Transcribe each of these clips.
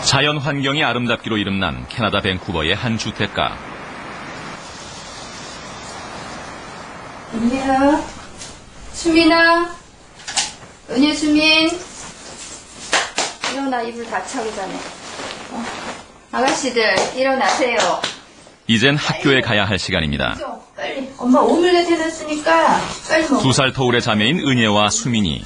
자연 환경이 아름답기로 이름난 캐나다 밴쿠버의 한 주택가. 은혜야, 수민아, 은혜 수민. 일어나, 이불 다 차고 자네. 아가씨들 일어나세요. 이젠 학교에 가야 할 시간입니다. 빨리. 엄마 오믈렛 해놨으니까 빨리 먹어. 2살 터울의 자매인 은혜와 수민이.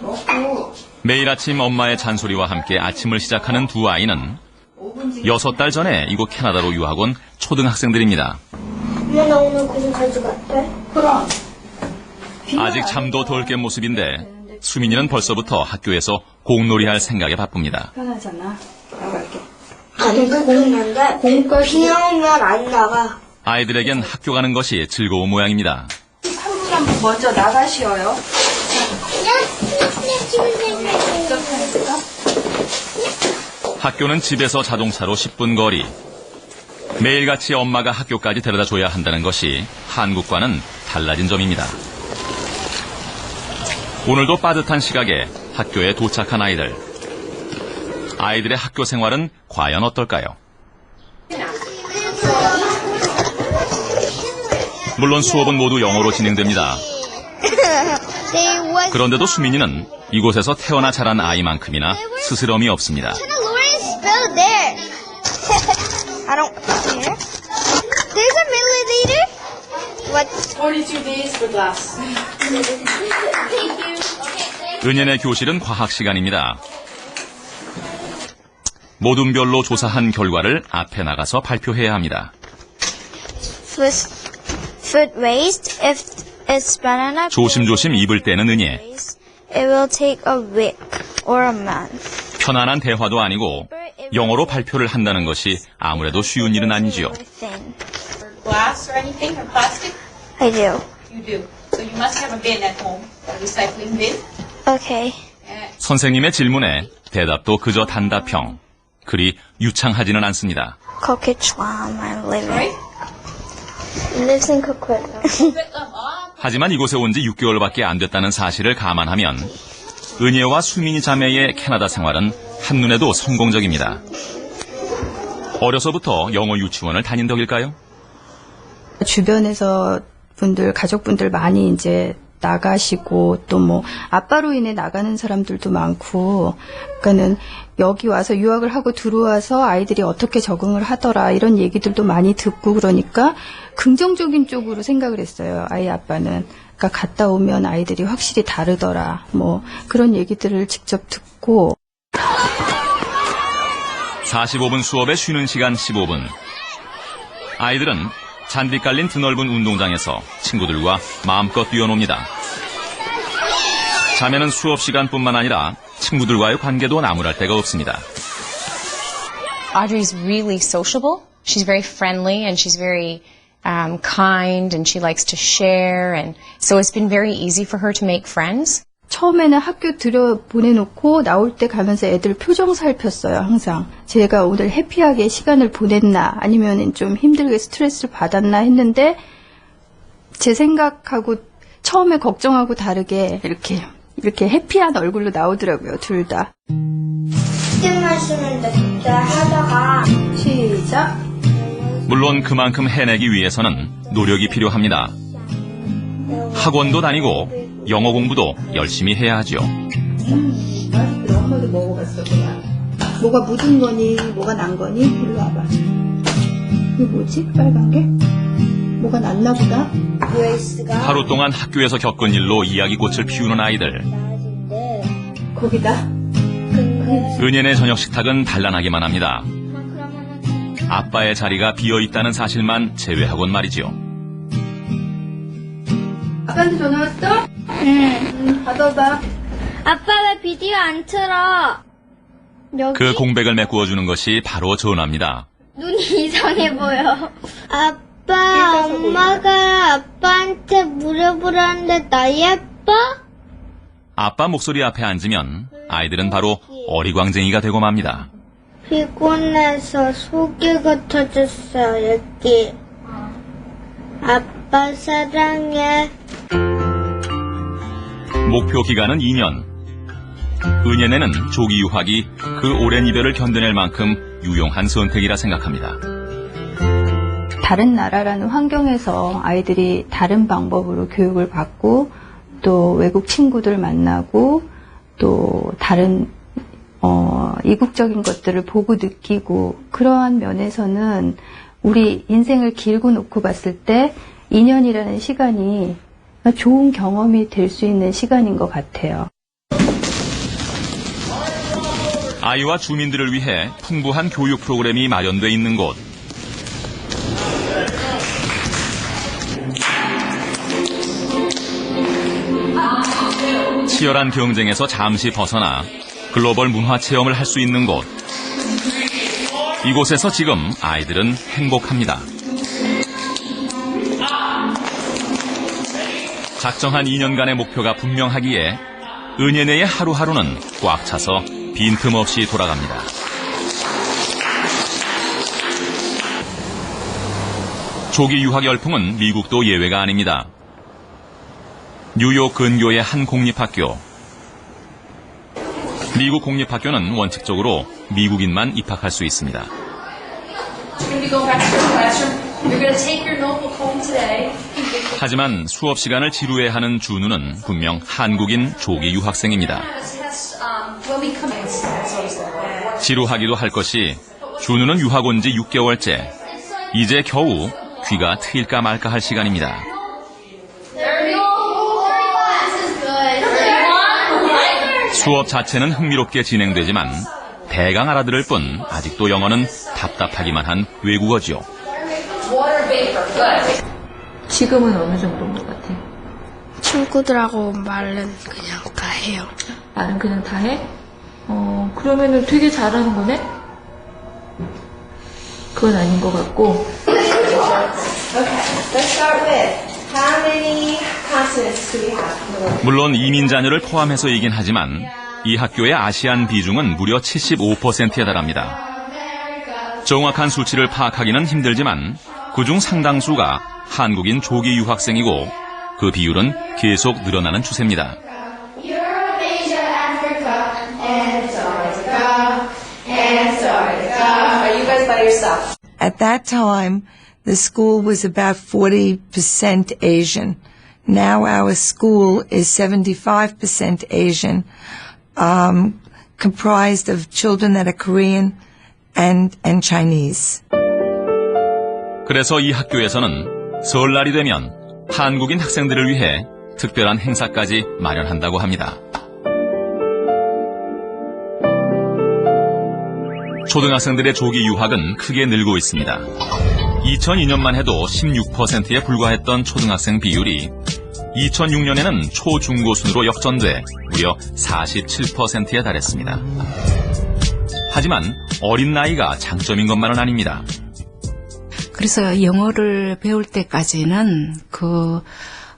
먹고. 매일 아침 엄마의 잔소리와 함께 아침을 시작하는 두 아이는 6달 전에 이곳 캐나다로 유학 온 초등학생들입니다. 엄마 나 오늘 그림 가져갈게. 그럼. 아직 잠도 덜 깬 모습인데 수민이는 벌써부터 학교에서 공놀이할 생각에 바쁩니다. 편하잖아. 나갈게. 안 되는데 비 오면 안 나가. 아이들에겐 학교 가는 것이 즐거운 모양입니다. 한 분 한 분 먼저 나가시어요. 학교는 집에서 자동차로 10분 거리. 매일같이 엄마가 학교까지 데려다 줘야 한다는 것이 한국과는 달라진 점입니다. 오늘도 빠듯한 시각에 학교에 도착한 아이들. 아이들의 학교 생활은 과연 어떨까요? 물론 수업은 모두 영어로 진행됩니다. 그런데도 수민이는 이곳에서 태어나 자란 아이만큼이나 스스럼이 없습니다. I don't care. There's a milliliter. What? 42 days for glass. 은연의 교실은 과학 시간입니다. 모둠별로 조사한 결과를 앞에 나가서 발표해야 합니다. Foot raised. If it's banana. 조심조심 입을 떼는 은혜. It will take a week or a month. 편안한 대화도 아니고 영어로 발표를 한다는 것이 아무래도 쉬운 일은 아니지요. Glass or anything or plastic? I do. You do. So you must have a bin at home, a recycling bin. Okay. 선생님의 질문에 대답도 그저 단답형. 그리 유창하지는 않습니다. Coquitlam, I'm living. Right? Lives in Coquitlam. 하지만 이곳에 온 지 6개월밖에 안 됐다는 사실을 감안하면 은혜와 수민이 자매의 캐나다 생활은 한눈에도 성공적입니다. 어려서부터 영어 유치원을 다닌 덕일까요? 주변에서 분들, 가족분들 많이 이제 나가시고 또 뭐 아빠로 인해 나가는 사람들도 많고, 그러니까는 여기 와서 유학을 하고 들어와서 아이들이 어떻게 적응을 하더라 이런 얘기들도 많이 듣고 그러니까 긍정적인 쪽으로 생각을 했어요. 아이 아빠는. 그러니까 갔다 오면 아이들이 확실히 다르더라. 뭐 그런 얘기들을 직접 듣고. 45분 수업에 쉬는 시간 15분. 아이들은 잔디 깔린 드넓은 운동장에서 친구들과 마음껏 뛰어놉니다. 자매는 수업 시간뿐만 아니라 친구들과의 관계도 나무랄 데가 없습니다. Audrey's really sociable. She's very friendly and she's very kind and she likes to share, and so it's been very easy for her to make friends. 처음에는 학교 들여 보내놓고 나올 때 가면서 애들 표정 살폈어요, 항상. 제가 오늘 해피하게 시간을 보냈나, 아니면 좀 힘들게 스트레스를 받았나 했는데, 제 생각하고 처음에 걱정하고 다르게 이렇게 해피한 얼굴로 나오더라고요, 둘 다. 술 마시는데 그때 하다가. 시작. 물론 그만큼 해내기 위해서는 노력이 필요합니다. 학원도 다니고 영어 공부도 열심히 해야 하죠. 맛있더라. 엄마도 먹어봤어, 그냥. 뭐가 묻은 거니, 뭐가 난 거니? 일로 와봐. 이게 뭐지? 빨간 게? 뭐가 났나 보다? 브레이스가. 하루 동안 학교에서 겪은 일로 이야기꽃을 피우는 아이들. 거기다. 은연의 저녁 식탁은 단란하기만 합니다. 아빠의 자리가 비어있다는 사실만 제외하곤 말이지요. 아빠한테 전화 왔어? 응. 받아봐. 아빠 왜 비디오 안 틀어? 여기. 그 공백을 메꾸어주는 것이 바로 전화입니다. 눈이 이상해 보여. 아빠, 엄마가 아빠한테 물어보라는데 나 예뻐? 아빠 목소리 앞에 앉으면 아이들은 바로 어리광쟁이가 되고 맙니다. 피곤해서 속이가 터졌어, 여기. 아빠 사랑해. 목표 기간은 2년. 은예네는 조기 유학이 그 오랜 이별을 견뎌낼 만큼 유용한 선택이라 생각합니다. 다른 나라라는 환경에서 아이들이 다른 방법으로 교육을 받고 또 외국 친구들 만나고 또 다른 이국적인 것들을 보고 느끼고 그러한 면에서는 우리 인생을 길고 놓고 봤을 때 2년이라는 시간이 좋은 경험이 될 수 있는 시간인 것 같아요. 아이와 주민들을 위해 풍부한 교육 프로그램이 마련돼 있는 곳. 치열한 경쟁에서 잠시 벗어나 글로벌 문화 체험을 할 수 있는 곳. 이곳에서 지금 아이들은 행복합니다. 작정한 2년간의 목표가 분명하기에 은예네의 하루하루는 꽉 차서 빈틈없이 돌아갑니다. 조기 유학 열풍은 미국도 예외가 아닙니다. 뉴욕 근교의 한 공립학교. 미국 공립학교는 원칙적으로 미국인만 입학할 수 있습니다. 하지만 수업 시간을 지루해 하는 준우는 분명 한국인 조기 유학생입니다. 지루하기도 할 것이 준우는 유학 온 지 6개월째. 이제 겨우 귀가 트일까 말까 할 시간입니다. 수업 자체는 흥미롭게 진행되지만 대강 알아들을 뿐 아직도 영어는 답답하기만 한 외국어지요. 지금은 어느 정도인 것 같아? 친구들하고 말은 그냥 다 해요. 말은 그냥 다 해? 그러면은 되게 잘하는 거네? 그건 아닌 것 같고. 물론 이민 자녀를 포함해서이긴 하지만 이 학교의 아시안 비중은 무려 75%에 달합니다. 정확한 수치를 파악하기는 힘들지만 그중 상당수가 한국인 조기 유학생이고 그 비율은 계속 늘어나는 추세입니다. At that time, the school was about 40% Asian. Now our school is 75% Asian, comprised of children that are Korean and Chinese. 그래서 이 학교에서는 설날이 되면 한국인 학생들을 위해 특별한 행사까지 마련한다고 합니다. 초등학생들의 조기 유학은 크게 늘고 있습니다. 2002년만 해도 16%에 불과했던 초등학생 비율이 2006년에는 초중고순으로 역전돼 무려 47%에 달했습니다. 하지만 어린 나이가 장점인 것만은 아닙니다. 그래서 영어를 배울 때까지는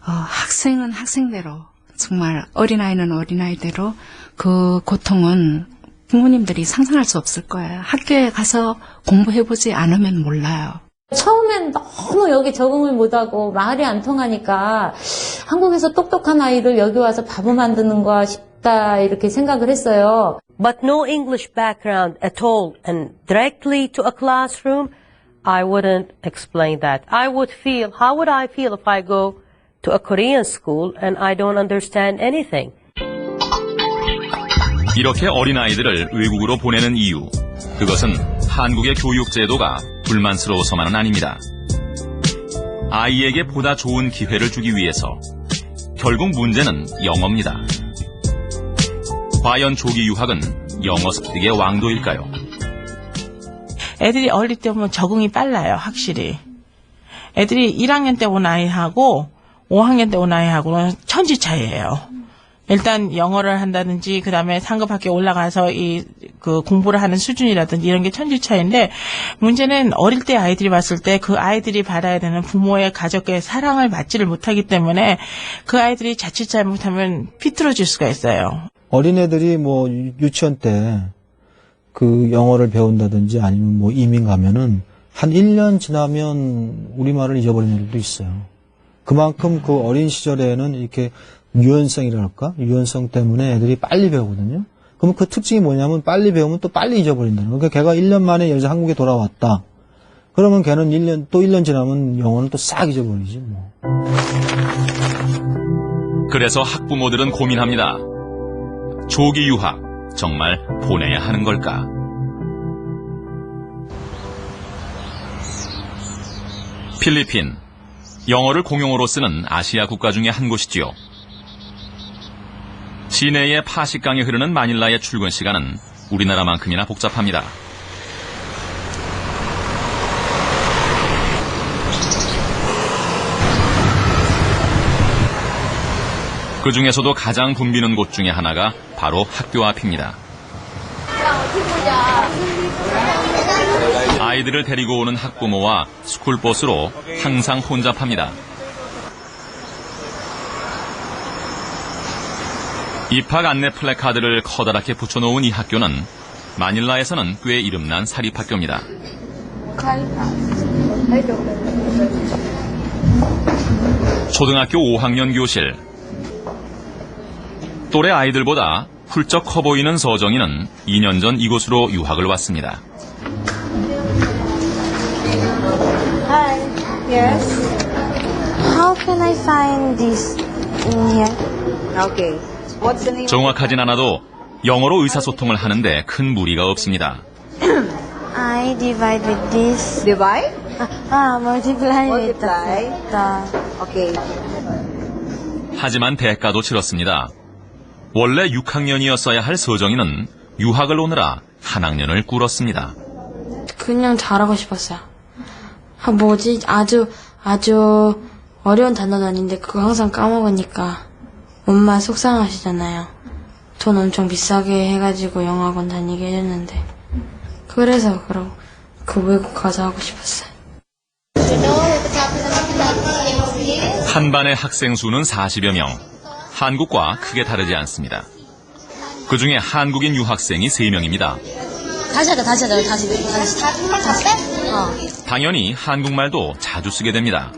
학생은 학생대로 정말 어린아이는 어린아이대로 그 고통은 부모님들이 상상할 수 없을 거예요. 학교에 가서 공부해보지 않으면 몰라요. 처음엔 너무 여기 적응을 못하고 말이 안 통하니까 한국에서 똑똑한 아이를 여기 와서 바보 만드는 거 싶다 이렇게 생각을 했어요. But no English background at all and directly to a classroom, I wouldn't explain that. How would I feel if I go to a Korean school and I don't understand anything? 이렇게 어린아이들을 외국으로 보내는 이유, 그것은 한국의 교육 제도가 불만스러워서만은 아닙니다. 아이에게 보다 좋은 기회를 주기 위해서. 결국 문제는 영어입니다. 과연 조기 유학은 영어 습득의 왕도일까요? 애들이 어릴 때 보면 적응이 빨라요, 확실히. 애들이 1학년 때 온 아이하고 5학년 때 온 아이하고는 천지 차이예요. 일단 영어를 한다든지 그다음에 상급 학교에 올라가서 그 공부를 하는 수준이라든지 이런 게 천지 차이인데 문제는 어릴 때 아이들이 봤을 때 그 아이들이 받아야 되는 부모의 가족의 사랑을 받지를 못하기 때문에 그 아이들이 자칫 잘못하면 삐뚤어질 수가 있어요. 어린애들이 뭐 유치원 때 그 영어를 배운다든지 아니면 뭐 이민 가면은 한 1년 지나면 우리말을 잊어버리는 일도 있어요. 그만큼 그 어린 시절에는 이렇게 유연성이랄까? 유연성 때문에 애들이 빨리 배우거든요. 그럼 그 특징이 뭐냐면 빨리 배우면 또 빨리 잊어버린다는 거예요. 그러니까 걔가 1년 만에 예를 들어서 한국에 돌아왔다. 그러면 걔는 1년 지나면 영어는 또 싹 잊어버리지 뭐. 그래서 학부모들은 고민합니다. 조기 유학 정말 보내야 하는 걸까? 필리핀, 영어를 공용어로 쓰는 아시아 국가 중에 한 곳이지요. 시내의 파식강이 흐르는 마닐라의 출근 시간은 우리나라만큼이나 복잡합니다. 그 중에서도 가장 붐비는 곳 중에 하나가 바로 학교 앞입니다. 아이들을 데리고 오는 학부모와 스쿨버스로 항상 혼잡합니다. 입학 안내 플래카드를 커다랗게 붙여놓은 이 학교는 마닐라에서는 꽤 이름난 사립학교입니다. 초등학교 5학년 교실. 또래 아이들보다 훌쩍 커 보이는 서정이는 2년 전 이곳으로 유학을 왔습니다. Hi. Yes. How can I find this in here? Okay. What's the name? 정확하진 않아도 영어로 의사소통을 하는데 큰 무리가 없습니다. I divide with this. Divide? Multiply with the. Okay. 하지만 대가도 치렀습니다. 원래 6학년이었어야 할 서정이는 유학을 오느라 한 학년을 꿇었습니다. 그냥 잘하고 싶었어요. 뭐지? 아주 어려운 단어도 아닌데 그거 항상 까먹으니까 엄마 속상하시잖아요. 돈 엄청 비싸게 해가지고 영어학원 다니게 해줬는데 그래서 그 외국 가서 하고 싶었어요. 한 반의 학생 수는 40여 명. 한국과 크게 다르지 않습니다. 그중에 한국인 유학생이 3명입니다. 다시 하자. 당연히 한국말도 자주 쓰게 됩니다.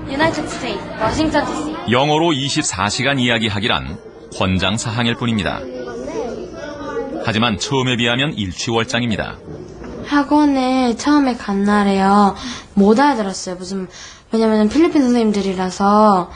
United States, Washington DC. 영어로 24시간 이야기하기란 권장사항일 뿐입니다. 하지만 처음에 비하면 일취월장입니다. 학원에 처음에 간 날에요. 못 알아들었어요. 왜냐면 필리핀 선생님들이라서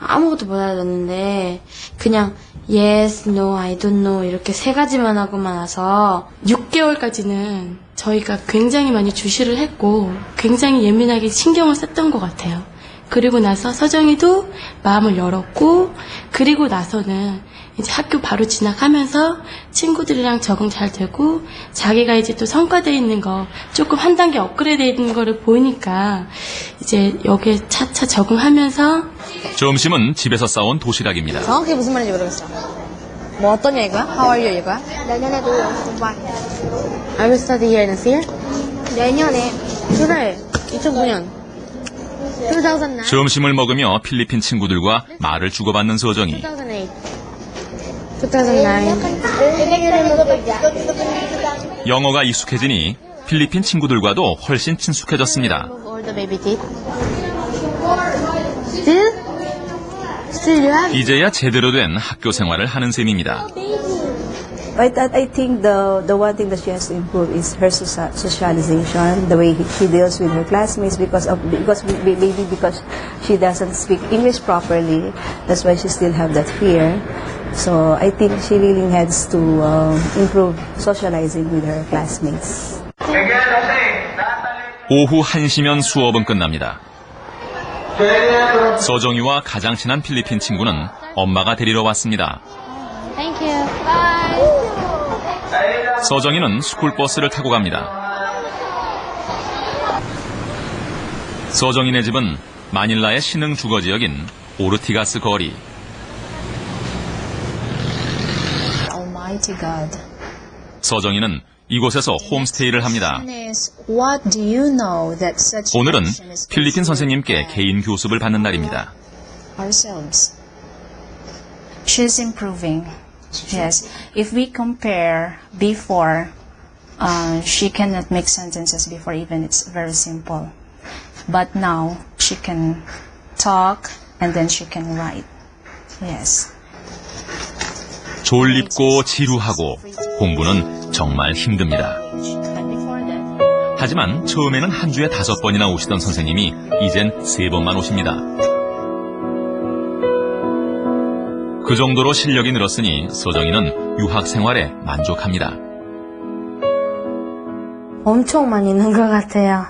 아무것도 못 알아듣는데 그냥 yes, no, I don't know 이렇게 3가지만 하고만 와서 6개월까지는 저희가 굉장히 많이 주시를 했고 굉장히 예민하게 신경을 썼던 것 같아요. 그리고 나서 서정이도 마음을 열었고 그리고 나서는 이제 학교 바로 진학하면서 친구들이랑 적응 잘 되고 자기가 이제 또 성과돼 있는 거 조금 한 단계 업그레이드 있는 거를 보이니까 이제 여기에 차차 적응하면서 점심은 집에서 싸온 도시락입니다. 정확히 무슨 말인지 모르겠어. 뭐 어떤 얘기야? How are you 얘기야? 내년에도 공부할. I will study here next year? 내년에. 그래. 2009년. 2009. 점심을 먹으며 필리핀 친구들과 말을 주고받는 서정이. 2008. 영어가 익숙해지니 필리핀 친구들과도 훨씬 친숙해졌습니다. All the baby teeth. Still you have? 이제야 제대로 된 학교 생활을 하는 셈입니다. I think the one thing that she has to improve is her socialization, the way she deals with her classmates because she doesn't speak English properly. That's why she still have that fear. So I think she really has to improve socializing with her classmates. 오후 1시면 수업은 끝납니다. 서정이와 가장 친한 필리핀 친구는 엄마가 데리러 왔습니다. Thank you. Bye. 서정이는 스쿨버스를 타고 갑니다. 서정이네 집은 마닐라의 신흥 주거지역인 오르티가스 거리. Almighty God. 서정이는 이곳에서 홈스테이를 합니다. What do you know that such 오늘은 필리핀 선생님께 개인 교습을 받는 날입니다. ourselves. She's improving. Yes. If we compare before, she cannot make sentences before even it's very simple. But now she can talk and then she can write. Yes. 졸립고 지루하고 공부는 정말 힘듭니다. 하지만 처음에는 한 주에 5번이나 오시던 선생님이 이젠 3번만 오십니다. 그 정도로 실력이 늘었으니 서정이는 유학 생활에 만족합니다. 엄청 많이 는 것 같아요.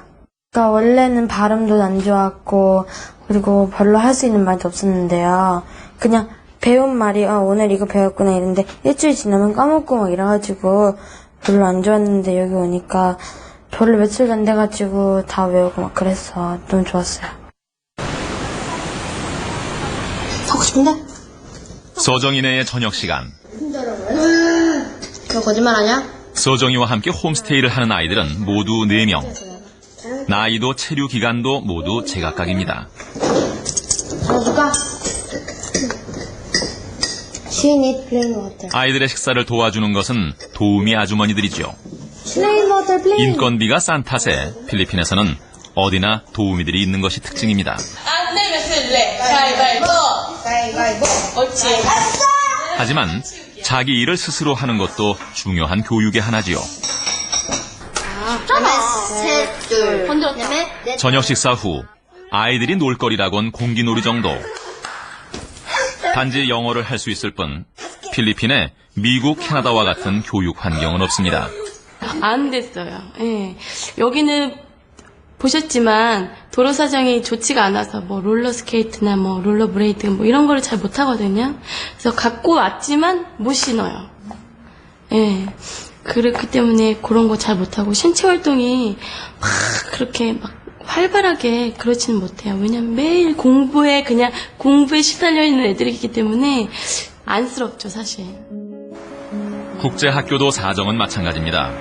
그러니까 원래는 발음도 안 좋았고 그리고 별로 할 수 있는 말도 없었는데요. 그냥 배운 말이 오늘 이거 배웠구나 이랬는데 일주일 지나면 까먹고 막 이래가지고 별로 안 좋았는데 여기 오니까 별로 며칠 안 돼가지고 다 외우고 막 그랬어. 너무 좋았어요. 하고 싶은데? 서정이네의 저녁 시간. 너 거짓말 아니야? 서정이와 함께 홈스테이를 하는 아이들은 모두 4명. 나이도 체류 기간도 모두 제각각입니다. 잡아줄까? She need plain water. 아이들의 식사를 도와주는 것은 도우미 아주머니들이죠. Plain water, plain. 인건비가 싼 탓에 필리핀에서는 어디나 도우미들이 있는 것이 특징입니다. 안 내면 쓸래. 가위바위보. 가위바위보. 옳지. 하지만 자기 일을 스스로 하는 것도 중요한 교육의 하나지요. 셋, 둘. 저녁 식사 후 아이들이 놀거리라곤 공기놀이 정도. 단지 영어를 할 수 있을 뿐 필리핀에 미국, 캐나다와 같은 교육 환경은 없습니다. 안 됐어요. 예. 여기는 보셨지만 도로 사정이 좋지가 않아서 뭐 롤러스케이트나 뭐 롤러브레이드 뭐 이런 거를 잘 못하거든요. 그래서 갖고 왔지만 못 신어요. 예. 그렇기 때문에 그런 거 잘 못하고 신체 활동이 막 그렇게 막 활발하게 그렇지는 못해요. 왜냐면 매일 공부에 시달려 있는 애들이기 때문에 안쓰럽죠, 사실. 국제학교도 사정은 마찬가지입니다.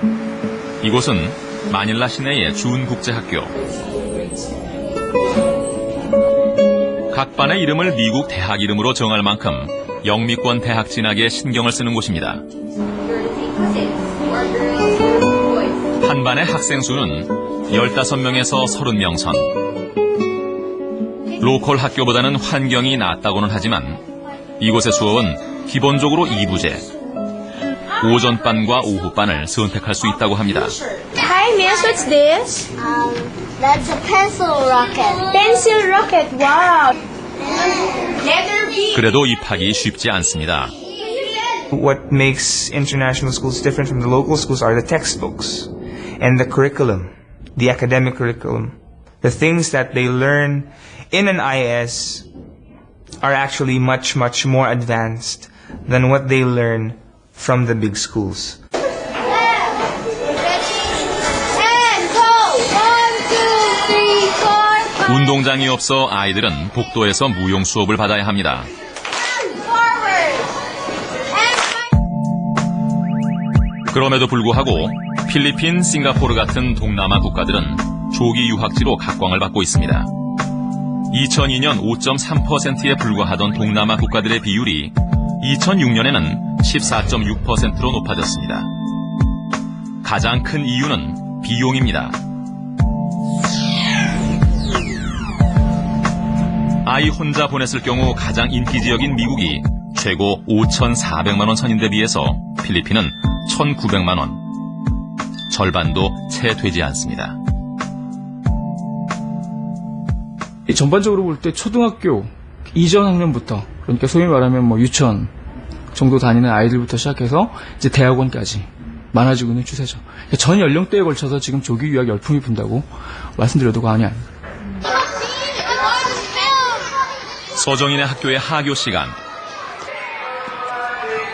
이곳은 마닐라 시내의 준국제학교. 각 반의 이름을 미국 대학 이름으로 정할 만큼 영미권 대학 진학에 신경을 쓰는 곳입니다. 한 반의 학생 수는 15명에서 30명 선. 로컬 학교보다는 환경이 낫다고는 하지만 이곳의 수업은 기본적으로 2부제. 오전반과 오후반을 선택할 수 있다고 합니다. Hi, miss. What's this? That's a pencil rocket. Pencil rocket. Wow. Letter B. 그래도 입학이 쉽지 않습니다. What makes international schools different from the local schools are the textbooks and the curriculum, the academic curriculum. The things that they learn in an IS are actually much, much more advanced than what they learn from the big schools. 운동장이 없어 아이들은 복도에서 무용 수업을 받아야 합니다. 그럼에도 불구하고 필리핀, 싱가포르 같은 동남아 국가들은 조기 유학지로 각광을 받고 있습니다. 2002년 5.3%에 불과하던 동남아 국가들의 비율이 2006년에는 14.6%로 높아졌습니다. 가장 큰 이유는 비용입니다. 아이 혼자 보냈을 경우 가장 인기 지역인 미국이 최고 5,400만 원 선인데 비해서 필리핀은 1,900만 원. 절반도 채 되지 않습니다. 전반적으로 볼 때 초등학교 이전 학년부터, 그러니까 소위 말하면 뭐 유치원 정도 다니는 아이들부터 시작해서 이제 대학원까지 많아지고 있는 추세죠. 전 연령대에 걸쳐서 지금 조기 유학 열풍이 분다고 말씀드려도 과언이 아닙니다. 서정인의 학교의 하교 시간.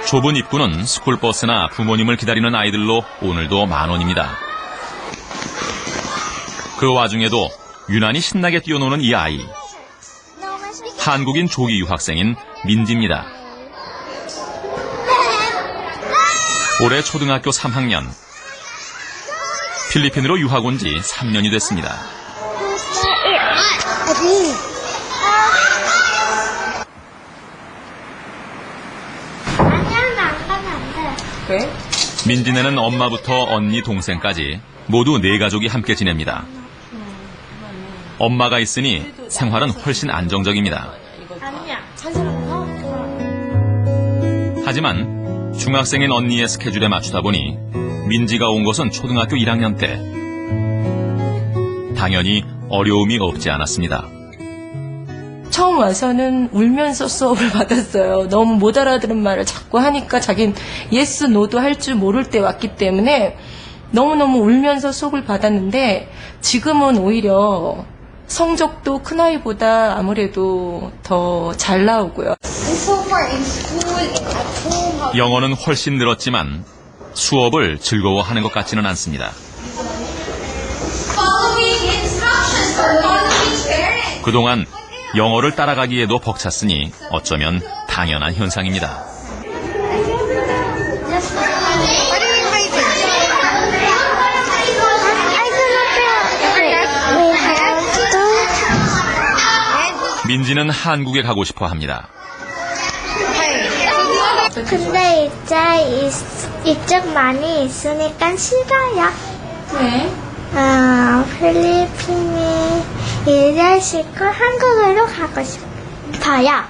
좁은 입구는 스쿨버스나 부모님을 기다리는 아이들로 오늘도 만원입니다. 그 와중에도 유난히 신나게 뛰어노는 이 아이. 한국인 조기 유학생인 민지입니다. 올해 초등학교 3학년. 필리핀으로 유학 온 지 3년이 됐습니다. 왜? 민지네는 엄마부터 언니, 동생까지 모두 4가족이 함께 지냅니다. 엄마가 있으니 생활은 훨씬 안정적입니다. 아니야. 한 사람 더? 하지만 중학생인 언니의 스케줄에 맞추다 보니 민지가 온 것은 초등학교 1학년 때. 당연히 어려움이 없지 않았습니다. 처음 와서는 울면서 수업을 받았어요. 너무 못 알아들은 말을 자꾸 하니까 자긴 예스, 노도 할 줄 모를 때 왔기 때문에 너무너무 울면서 수업을 받았는데 지금은 오히려 성적도 큰아이보다 아무래도 더 잘 나오고요. 영어는 훨씬 늘었지만 수업을 즐거워하는 것 같지는 않습니다. 그동안 영어를 따라가기에도 벅찼으니 어쩌면 당연한 현상입니다. 민지는 한국에 가고 싶어 합니다. 근데 이제 이쪽 많이 있으니까 싫어요. 왜? 필리핀이 일을 싫고 한국으로 가고 싶어요.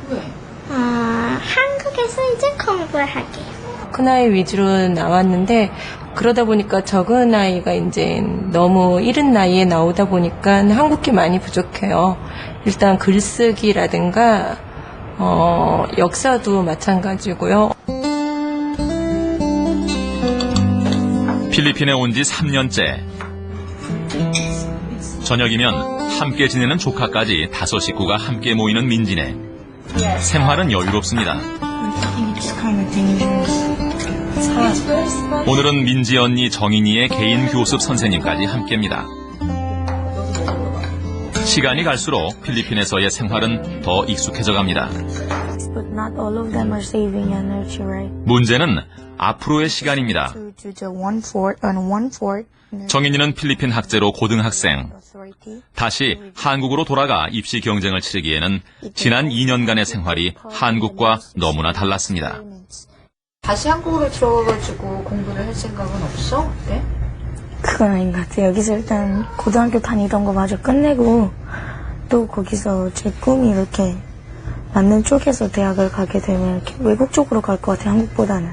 왜? 한국에서 이제 공부하게. 큰아이 위주로 나왔는데 그러다 보니까 적은 아이가 이제 너무 이른 나이에 나오다 보니까 한국게 많이 부족해요. 일단 글쓰기라든가 역사도 마찬가지고요. 필리핀에 온 지 3년째. 저녁이면 함께 지내는 조카까지 5 식구가 함께 모이는 민지네. 생활은 여유롭습니다. 오늘은 민지 언니 정인이의 개인 교습 선생님까지 함께입니다. 시간이 갈수록 필리핀에서의 생활은 더 익숙해져 갑니다. But not all of them are saving energy, right? 문제는 앞으로의 시간입니다. 정인이는 필리핀 학제로 고등학생. 다시 한국으로 돌아가 입시 경쟁을 치르기에는 지난 2년간의 생활이 한국과 너무나 달랐습니다. 다시 한국으로 들어가가지고 공부를 할 생각은 없어? 네? 그건 아닌 것 같아요. 여기서 일단 고등학교 다니던 거 마저 끝내고 또 거기서 제 꿈이 이렇게 맞는 쪽에서 대학을 가게 되면 이렇게 외국 쪽으로 갈 것 같아요. 한국보다는.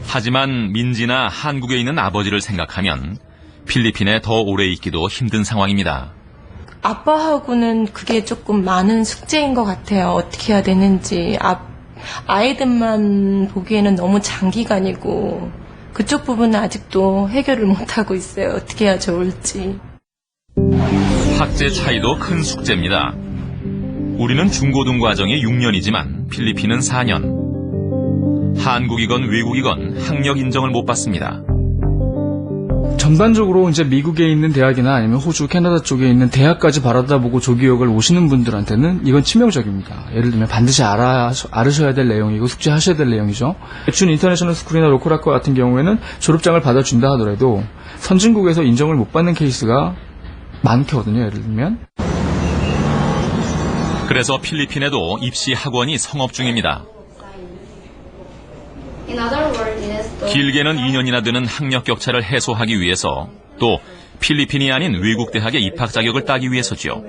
하지만 민지나 한국에 있는 아버지를 생각하면 필리핀에 더 오래 있기도 힘든 상황입니다. 아빠하고는 그게 조금 많은 숙제인 것 같아요. 어떻게 해야 되는지. 아이들만 보기에는 너무 장기간이고 그쪽 부분은 아직도 해결을 못하고 있어요. 어떻게 해야 좋을지. 학제 차이도 큰 숙제입니다. 우리는 중고등 과정이 6년이지만 필리핀은 4년. 한국이건 외국이건 학력 인정을 못 받습니다. 전반적으로 이제 미국에 있는 대학이나 아니면 호주, 캐나다 쪽에 있는 대학까지 바라다보고 조기역을 오시는 분들한테는 이건 치명적입니다. 예를 들면 반드시 알으셔야 될 내용이고 숙지하셔야 될 내용이죠. 준 인터내셔널 스쿨이나 로컬 학과 같은 경우에는 졸업장을 받아준다 하더라도 선진국에서 인정을 못 받는 케이스가 많거든요. 예를 들면. 그래서 필리핀에도 입시 학원이 성업 중입니다. 길게는 2년이나 되는 학력 격차를 해소하기 위해서 또 필리핀이 아닌 외국 대학의 입학 자격을 따기 위해서죠.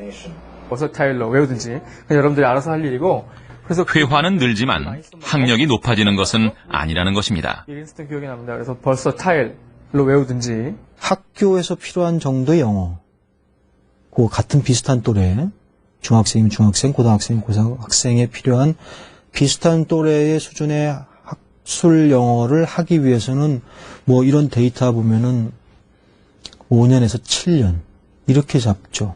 버서타일러 외우든지 여러분들이 알아서 할 일이고 그래서 회화는 늘지만 학력이 높아지는 것은 아니라는 것입니다. 윈스턴 기억이 납니다. 그래서 버서타일러 외우든지 학교에서 필요한 정도의 영어. 그 같은 비슷한 또래 중학생이면 중학생, 고등학생이면 고등학생에 필요한 비슷한 또래의 수준의 학술 영어를 하기 위해서는 뭐 이런 데이터 보면은 5년에서 7년 이렇게 잡죠.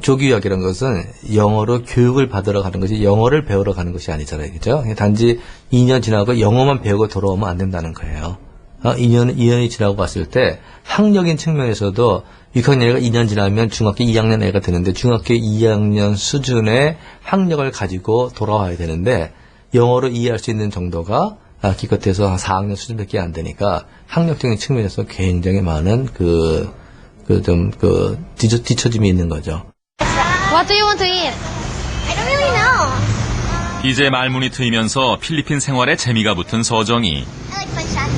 조기유학이라는 것은 영어로 교육을 받으러 가는 것이 영어를 배우러 가는 것이 아니잖아요. 그죠? 단지 2년 지나고 영어만 배우고 돌아오면 안 된다는 거예요. 2년이 지나고 봤을 때 학력인 측면에서도 6학년 애가 2년 지나면 중학교 2학년 애가 되는데 중학교 2학년 수준의 학력을 가지고 돌아와야 되는데 영어로 이해할 수 있는 정도가 기껏해서 한 4학년 수준밖에 안 되니까 학력적인 측면에서 굉장히 많은 뒤처짐이 있는 거죠. What do you want to eat? I don't really know. 이제 말문이 트이면서 필리핀 생활에 재미가 붙은 서정이. I like sunshine.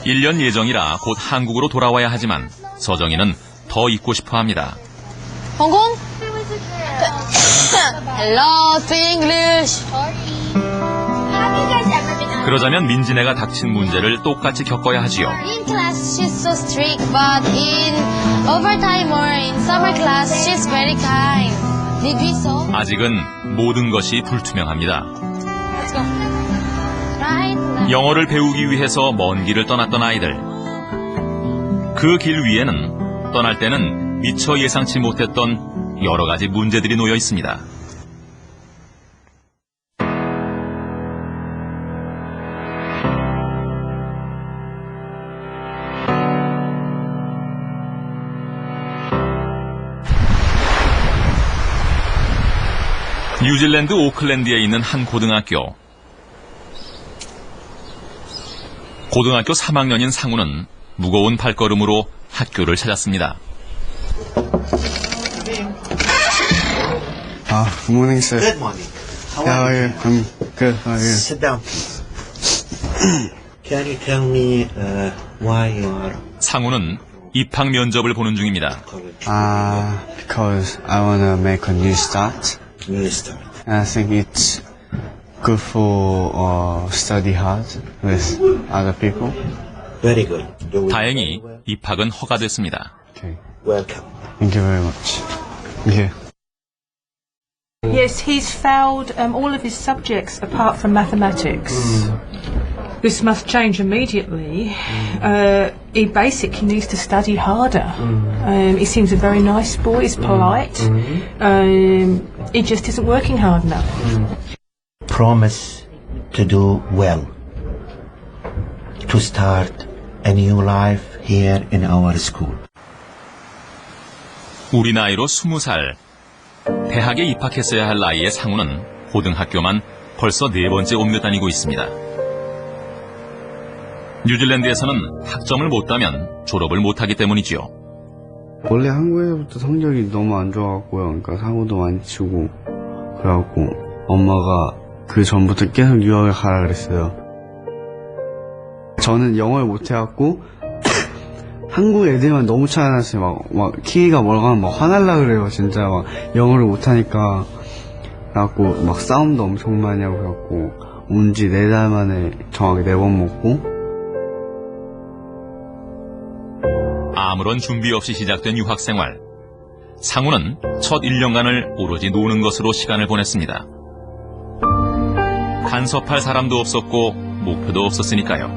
1년 예정이라 곧 한국으로 돌아와야 하지만 서정이는 더 있고 싶어 합니다. 홍콩? Hello, speak English. 그러자면 민지네가 닥친 문제를 똑같이 겪어야 하지요. In class, she's so strict, but in overtime or in summer class, she's very kind. Did we so? 아직은 모든 것이 불투명합니다. Let's go. Right? 영어를 배우기 위해서 먼 길을 떠났던 아이들. 그 길 위에는 떠날 때는 미처 예상치 못했던 여러 가지 문제들이 놓여 있습니다. 뉴질랜드 오클랜드에 있는 한 고등학교. 고등학교 3학년인 상우는 무거운 발걸음으로 학교를 찾았습니다. Good morning, sir. Good morning. How How are are you? you? I'm good. How are you? Sit down, please. Can you tell me why you are? 상우는 입학 면접을 보는 중입니다. Because I want to make a new start. New start. And I think it's good for study hard with other people. Very good. 다행히 입학은 허가됐습니다. Okay. Welcome. Thank you very much. Thank you. Yes, he's failed all of his subjects apart from mathematics. This must change immediately. He basically needs to study harder. He seems a very nice boy, he's polite. He just isn't working hard enough. Promise to do well. To start a new life here in our school. 우리 나이로 20살. 대학에 입학했어야 할 나이의 상우는 고등학교만 벌써 4번째 옮겨 다니고 있습니다. 뉴질랜드에서는 학점을 못 따면 졸업을 못하기 때문이지요. 원래 한국에서부터 성적이 너무 안 좋아갖고요. 그러니까 사고도 많이 치고 그래갖고 엄마가 그 전부터 계속 유학을 가라 그랬어요. 저는 영어를 못해갖고 한국 애들만 너무 차이났어요. 막 키위가 뭐라고 하면 막 화날라 그래요. 진짜 막 영어를 못하니까. 그래갖고 막 싸움도 엄청 많이 하고 그래갖고 온 지 4달 만에 정확히 4번 먹고. 아무런 준비 없이 시작된 유학생활. 상우는 첫 1년간을 오로지 노는 것으로 시간을 보냈습니다. 간섭할 사람도 없었고 목표도 없었으니까요.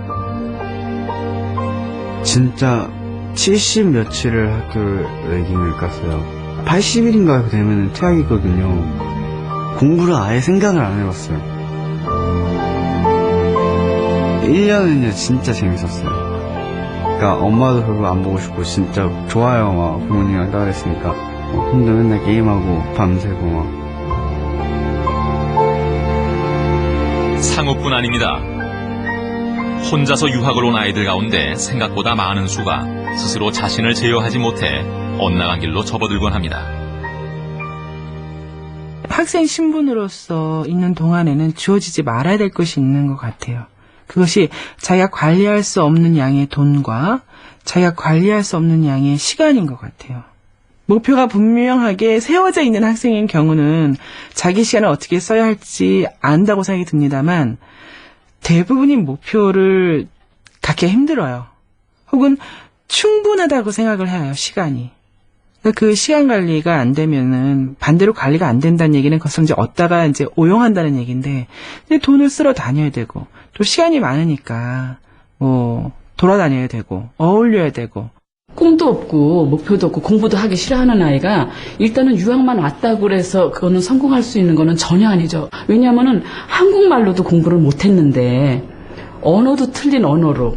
진짜 70 며칠을 학교 레깅을 깠어요. 80일인가 되면 퇴학이거든요. 공부를 아예 생각을 안 해봤어요. 1년은요 진짜 재밌었어요. 그러니까 엄마도 별로 안 보고 싶고 진짜 좋아요. 막 부모님이랑 따라했으니까 혼자 맨날 게임하고 밤새고 막. 상우뿐 아닙니다. 혼자서 유학을 온 아이들 가운데 생각보다 많은 수가 스스로 자신을 제어하지 못해 엇나간 길로 접어들곤 합니다. 학생 신분으로서 있는 동안에는 주어지지 말아야 될 것이 있는 것 같아요. 그것이 자기가 관리할 수 없는 양의 돈과 자기가 관리할 수 없는 양의 시간인 것 같아요. 목표가 분명하게 세워져 있는 학생인 경우는 자기 시간을 어떻게 써야 할지 안다고 생각이 듭니다만 대부분이 목표를 갖기가 힘들어요. 혹은 충분하다고 생각을 해요, 시간이. 그 시간 관리가 안 되면은 반대로 관리가 안 된다는 얘기는 그것을 이제 얻다가 이제 오용한다는 얘기인데 돈을 쓰러 다녀야 되고 또 시간이 많으니까 돌아다녀야 되고 어울려야 되고 꿈도 없고 목표도 없고 공부도 하기 싫어하는 아이가 일단은 유학만 왔다고 그래서 그거는 성공할 수 있는 거는 전혀 아니죠. 왜냐하면은 한국말로도 공부를 못했는데 언어도 틀린 언어로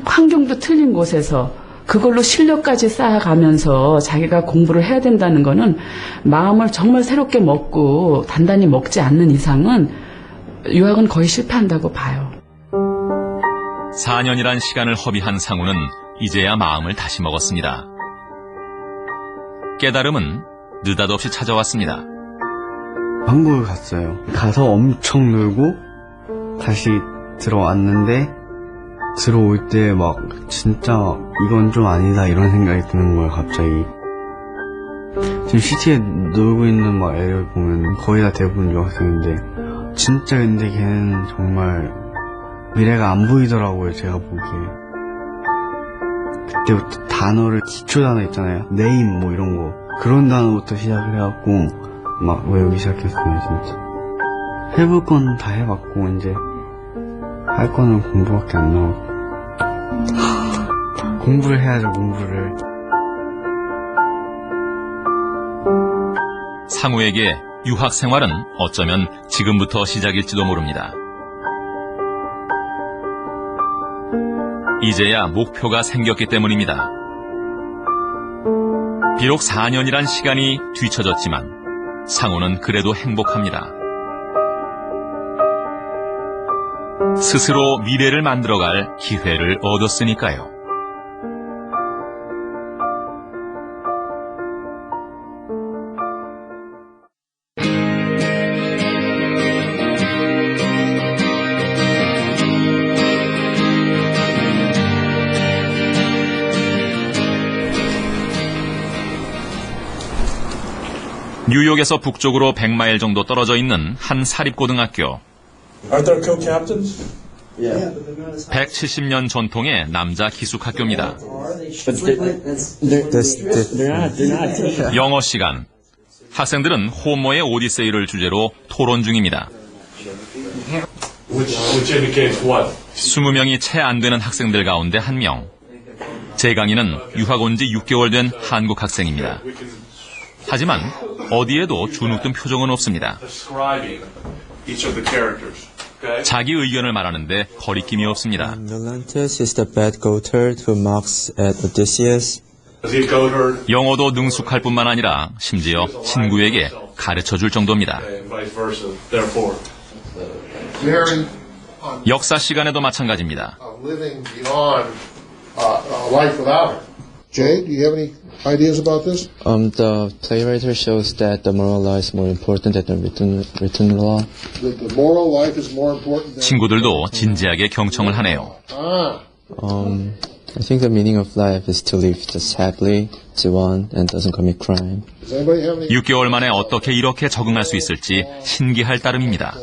환경도 틀린 곳에서 그걸로 실력까지 쌓아가면서 자기가 공부를 해야 된다는 거는 마음을 정말 새롭게 먹고 단단히 먹지 않는 이상은 유학은 거의 실패한다고 봐요. 4년이란 시간을 허비한 상우는 이제야 마음을 다시 먹었습니다. 깨달음은 느닷없이 찾아왔습니다. 한국을 갔어요. 가서 엄청 놀고 다시 들어왔는데 들어올 때 막 진짜 이건 좀 아니다 이런 생각이 드는 거예요. 갑자기 지금 시티에 놀고 있는 막 애들 보면 거의 다 대부분 유학생인데 진짜 근데 걔는 정말 미래가 안 보이더라고요, 제가 보기에. 그때부터 단어를, 기초 단어 있잖아요. 네임 뭐 이런 거. 그런 단어부터 시작을 해갖고 막 외우기 시작했어요, 진짜. 해볼 건 다 해봤고 이제 할 거는 공부밖에 안 나오고. 공부를 해야죠, 공부를. 상우에게 유학 생활은 어쩌면 지금부터 시작일지도 모릅니다. 이제야 목표가 생겼기 때문입니다. 비록 4년이란 시간이 뒤처졌지만 상우는 그래도 행복합니다. 스스로 미래를 만들어갈 기회를 얻었으니까요. 뉴욕에서 북쪽으로 100마일 정도 떨어져 있는 한 사립고등학교. Aren't there co-captains? 170년 전통의 남자 기숙학교입니다. 영어 시간. 학생들은 호머의 오디세이를 주제로 토론 중입니다. 20명이 채 안 되는 학생들 가운데 한 명. 재강이는 유학 온 지 6개월 된 한국 학생입니다. 하지만 어디에도 주눅든 표정은 없습니다. 자기 의견을 말하는데 거리낌이 없습니다. Melampus is the bad goatherd who mocks at Odysseus. 영어도 능숙할 뿐만 아니라 심지어 친구에게 가르쳐줄 정도입니다. 역사 시간에도 마찬가지입니다. Jay, do you have any ideas about this? The playwright shows that the moral law is more important than the written law. The moral life is more important than... 친구들도 진지하게 경청을 하네요. I think the meaning of life is to live just happily, to one, and doesn't commit crime. 6개월 만에 어떻게 이렇게 적응할 수 있을지 신기할 따름입니다.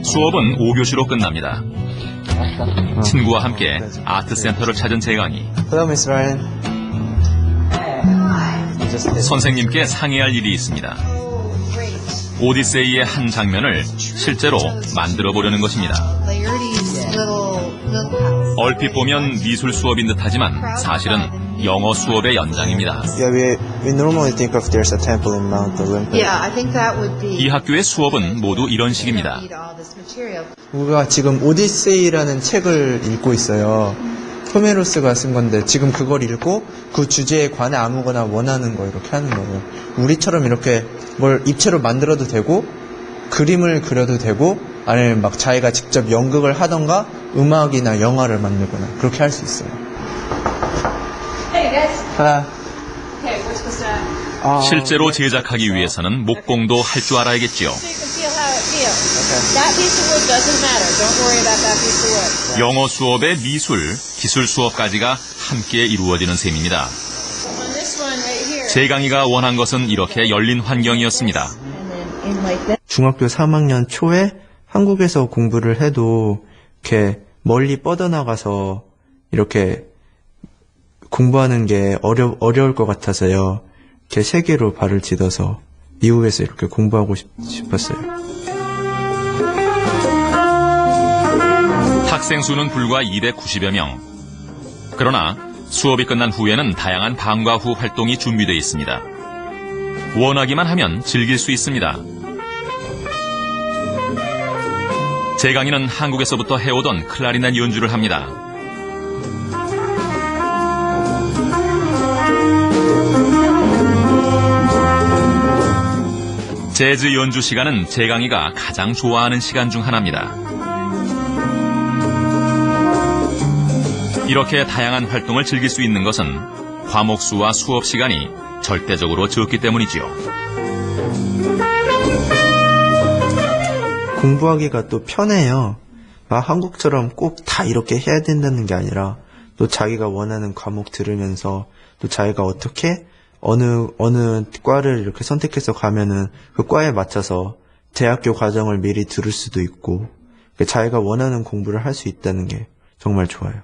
수업은 5교시로 끝납니다. 친구와 함께 아트센터를 찾은 재강이. 선생님께 상의할 일이 있습니다. 오디세이의 한 장면을 실제로 만들어 보려는 것입니다. 얼핏 보면 미술 수업인 듯하지만 사실은 영어 수업의 연장입니다. We normally think of there's a temple in Mount Olympus. Yeah, I think that would be. 이 학교의 수업은 모두 이런 식입니다. 우리가 지금 오디세이라는 책을 읽고 있어요. 호메로스가 쓴 건데 지금 그걸 읽고 그 주제에 관해 아무거나 원하는 거 이렇게 하는 거예요. 우리처럼 이렇게 뭘 입체로 만들어도 되고 그림을 그려도 되고 아니면 막 자기가 직접 연극을 하던가 음악이나 영화를 만들거나 그렇게 할 수 있어요. Hey guys. 아, Okay, we're supposed to. 실제로 제작하기 위해서는 목공도 할 줄 알아야겠지요. So you can feel how it feels. That piece of wood doesn't matter. Don't worry about that piece of wood. 영어 수업의 미술, 기술 수업까지가 함께 이루어지는 셈입니다. On this one right here. 재강이가 원한 것은 이렇게 열린 환경이었습니다. In like this. 중학교 3학년 초에 한국에서 공부를 해도 이렇게 멀리 뻗어나가서 이렇게 공부하는 게 어려울 것 같아서요. 이렇게 세계로 발을 디뎌서 미국에서 이렇게 공부하고 싶었어요. 학생 수는 불과 290여 명. 그러나 수업이 끝난 후에는 다양한 방과 후 활동이 준비되어 있습니다. 원하기만 하면 즐길 수 있습니다. 재강이는 한국에서부터 해오던 클라리넷 연주를 합니다. 재즈 연주 시간은 재강이가 가장 좋아하는 시간 중 하나입니다. 이렇게 다양한 활동을 즐길 수 있는 것은 과목 수와 수업 시간이 절대적으로 적기 때문이지요. 공부하기가 또 편해요. 막 한국처럼 꼭 다 이렇게 해야 된다는 게 아니라 또 자기가 원하는 과목 들으면서 또 자기가 어떻게 어느 과를 이렇게 선택해서 가면은 그 과에 맞춰서 대학교 과정을 미리 들을 수도 있고 자기가 원하는 공부를 할 수 있다는 게 정말 좋아요.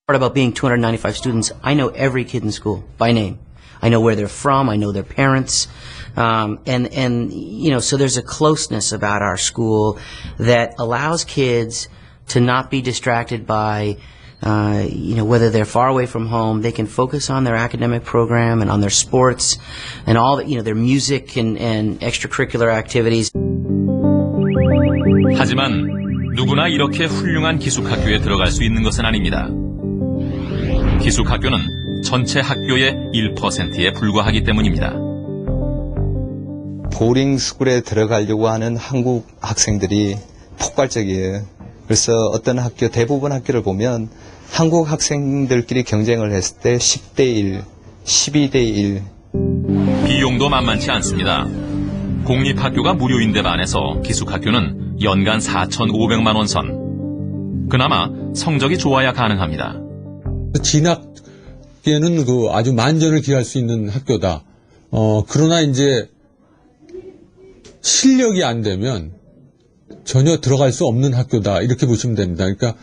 Part about being 295 students, I know every kid in school by name. I know where they're from. I know their parents. And you know, so there's a closeness about our school that allows kids to not be distracted by, you know, whether they're far away from home, they can focus on their academic program and on their sports and all that, you know, their music and extracurricular activities. 하지만 누구나 이렇게 훌륭한 기숙학교에 들어갈 수 있는 것은 아닙니다. 기숙학교는 전체 학교의 1%에 불과하기 때문입니다. 보딩스쿨에 들어가려고 하는 한국 학생들이 폭발적이에요. 그래서 어떤 학교, 대부분 학교를 보면 한국 학생들끼리 경쟁을 했을 때 10대 1, 12대 1. 비용도 만만치 않습니다. 공립학교가 무료인데 반해서 기숙학교는 연간 4,500만 원 선. 그나마 성적이 좋아야 가능합니다. 진학에는 아주 만전을 기할 수 있는 학교다. 그러나 이제 실력이 안 되면 전혀 들어갈 수 없는 학교다. 이렇게 보시면 됩니다. 그러니까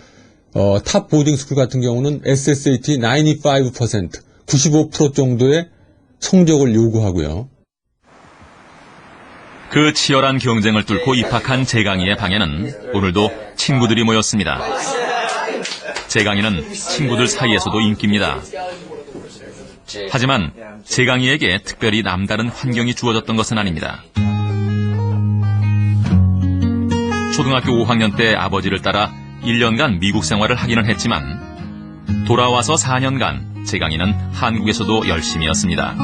탑 보딩스쿨 같은 경우는 SSAT 95%, 95% 정도의 성적을 요구하고요. 그 치열한 경쟁을 뚫고 입학한 재강이의 방에는 오늘도 친구들이 모였습니다. 재강이는 친구들 사이에서도 인기입니다. 하지만 재강이에게 특별히 남다른 환경이 주어졌던 것은 아닙니다. 초등학교 5학년 때 아버지를 따라 1년간 미국 생활을 하기는 했지만 돌아와서 4년간 재강이는 한국에서도 열심히였습니다.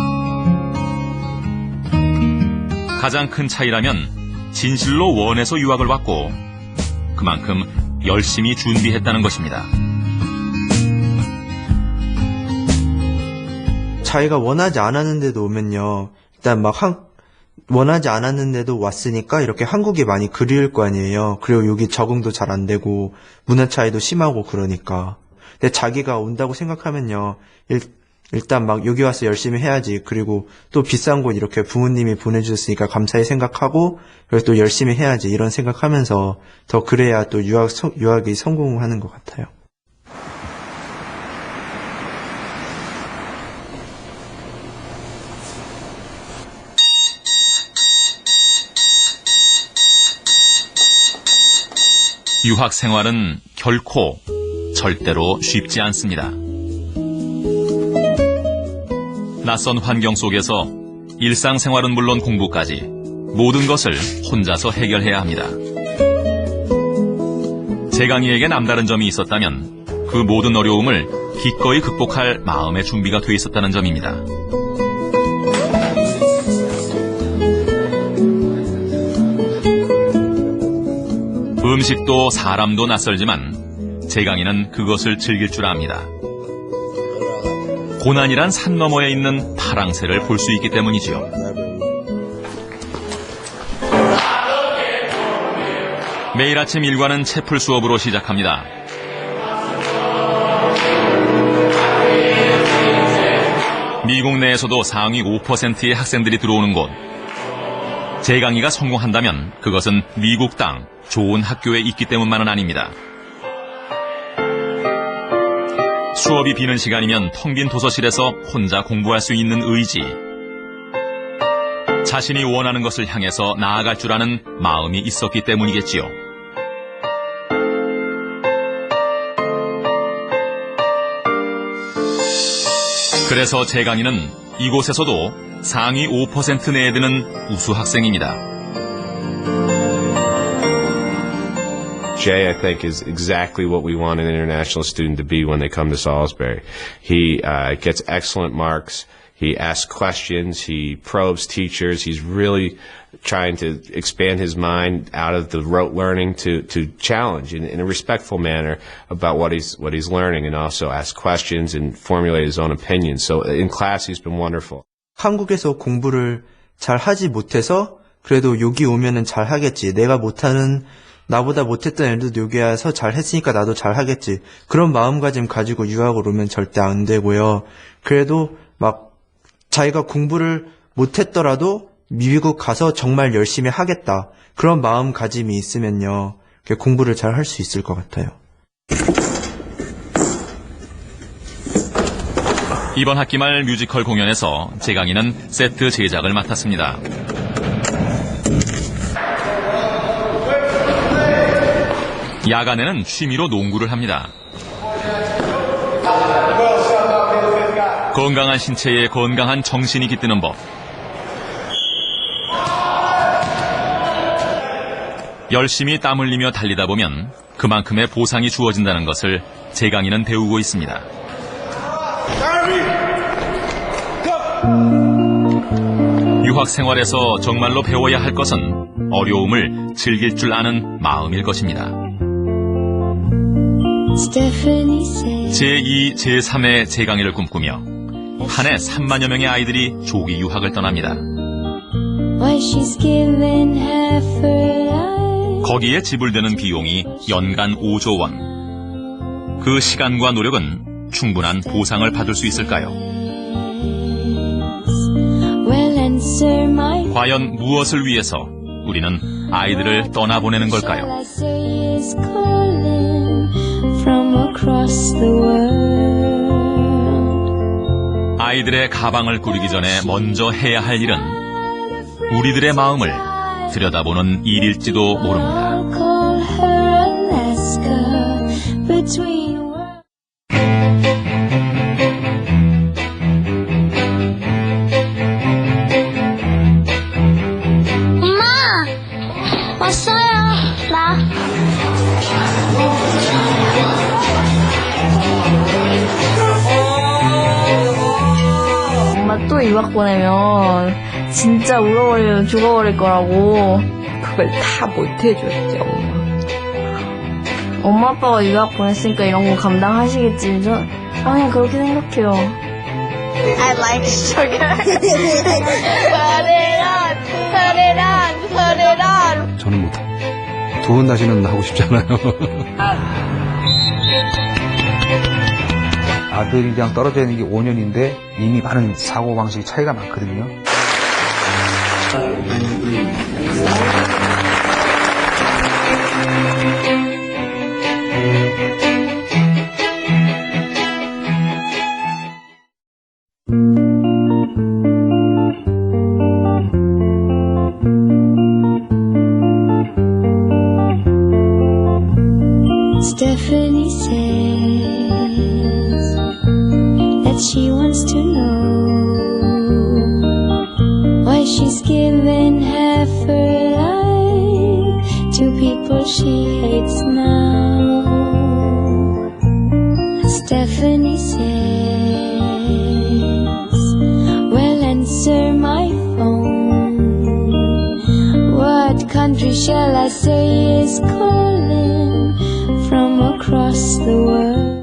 가장 큰 차이라면 진실로 원해서 유학을 왔고 그만큼 열심히 준비했다는 것입니다. 자기가 원하지 않았는데도 오면요. 일단 원하지 않았는데도 왔으니까 이렇게 한국이 많이 그리울 거 아니에요. 그리고 여기 적응도 잘 안 되고 문화 차이도 심하고 그러니까. 근데 자기가 온다고 생각하면요. 일단 여기 와서 열심히 해야지. 그리고 또 비싼 곳 이렇게 부모님이 보내주셨으니까 감사히 생각하고 그래서 또 열심히 해야지 이런 생각하면서 더 그래야 또 유학이 성공하는 것 같아요. 유학 생활은 결코 절대로 쉽지 않습니다. 낯선 환경 속에서 일상생활은 물론 공부까지 모든 것을 혼자서 해결해야 합니다. 재강이에게 남다른 점이 있었다면 그 모든 어려움을 기꺼이 극복할 마음의 준비가 돼 있었다는 점입니다. 음식도 사람도 낯설지만 재강이는 그것을 즐길 줄 압니다. 고난이란 산 너머에 있는 파랑새를 볼 수 있기 때문이지요. 매일 아침 일과는 채플 수업으로 시작합니다. 미국 내에서도 상위 5%의 학생들이 들어오는 곳. 재강이가 성공한다면 그것은 미국 땅 좋은 학교에 있기 때문만은 아닙니다. 수업이 비는 시간이면 텅 빈 도서실에서 혼자 공부할 수 있는 의지. 자신이 원하는 것을 향해서 나아갈 줄 아는 마음이 있었기 때문이겠지요. 그래서 재강이는 이곳에서도 상위 5% 내에 드는 우수 학생입니다. Jay, I think, is exactly what we want an international student to be when they come to Salisbury. He gets excellent marks. He asks questions. He probes teachers. He's really trying to expand his mind out of the rote learning to challenge in a respectful manner about what he's learning, and also ask questions and formulate his own opinions. So in class, he's been wonderful. 한국에서 공부를 잘 하지 못해서 그래도 여기 오면은 잘 하겠지. 내가 못하는 나보다 못했던 애들도 여기 와서 잘 했으니까 나도 잘 하겠지. 그런 마음가짐 가지고 유학을 오면 절대 안 되고요. 그래도 막 자기가 공부를 못했더라도 미국 가서 정말 열심히 하겠다. 그런 마음가짐이 있으면요. 공부를 잘 할 수 있을 것 같아요. 이번 학기 말 뮤지컬 공연에서 재강이는 세트 제작을 맡았습니다. 야간에는 취미로 농구를 합니다. 건강한 신체에 건강한 정신이 깃드는 법. 열심히 땀 흘리며 달리다 보면 그만큼의 보상이 주어진다는 것을 재강이는 배우고 있습니다. 유학 생활에서 정말로 배워야 할 것은 어려움을 즐길 줄 아는 마음일 것입니다. 제2, 제3의 재강의를 꿈꾸며 한 해 3만여 명의 아이들이 조기 유학을 떠납니다. 거기에 지불되는 비용이 연간 5조 원. 그 시간과 노력은 충분한 보상을 받을 수 있을까요? 과연 무엇을 위해서 우리는 아이들을 떠나보내는 걸까요? 아이들의 가방을 꾸리기 전에 먼저 해야 할 일은 우리들의 마음을 들여다보는 일일지도 모릅니다. 엄마! 왔어요. 나. 엄마 또 유학 보내면 진짜 울어버리면 죽어버릴 거라고. 그걸 다 못해줬지, 엄마 아빠가 유학 보냈으니까 이런 거 감당하시겠지. 그냥 그렇게 생각해요. I like sugar. Put it on. 저는 못합니다. 두 번 다시는 하고 싶지 않아요. 아들이랑 떨어져 있는 게 5년인데 이미 많은 사고방식이 차이가 많거든요. Stephanie says that she wants to know why she's given half her life to people she hates now. Stephanie says, well, answer my phone. What country shall I say is calling from across the world?